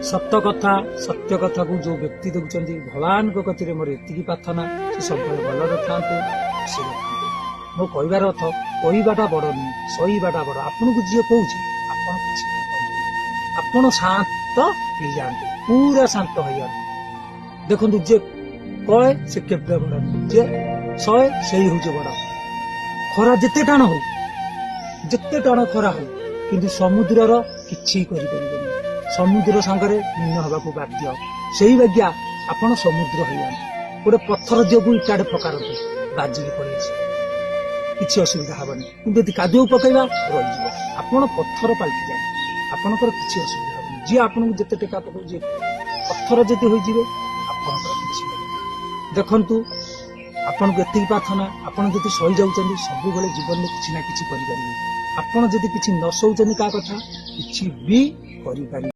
सत्य कथा को जो व्यक्ति देखुं भगवान गति मोर एति प्रार्थना से सब भलरे था मो कहबार अर्थ कहवाटा बड़ नुहे सहीवाटा बड़ आपन को जी कौच आपण शांत हो जाते पूरा शांत हो जाते देखु जे कहे से केवे बड़ जे सहे से हूँ बड़ खरा जिते टाण हो जिते टाण खरा हो किंतु समुद्रर किछि करि परिबेनि समुद्र सांगरे भिन्न हवाकू बाध्य सेही बाग्या आपण समुद्र हो जाते गोटे पत्थर दियोगु इटाडे पकारते बाजिकी पड़े किसी असुविधा हेनी कि कादुआ पकड़ा रही आपण पत्थर पाल्टी जाए आपणकर किसी असुविधा हेनी जी आपन को जिते टेका पकड़ पत्थर जदि हो देखु आपन को एति प्रार्थना आपन जदि सही जाऊँ सब जीवन में किसी ना कि आपड़ जदि किसी न सौचंदी क्या कथा कि भी करें।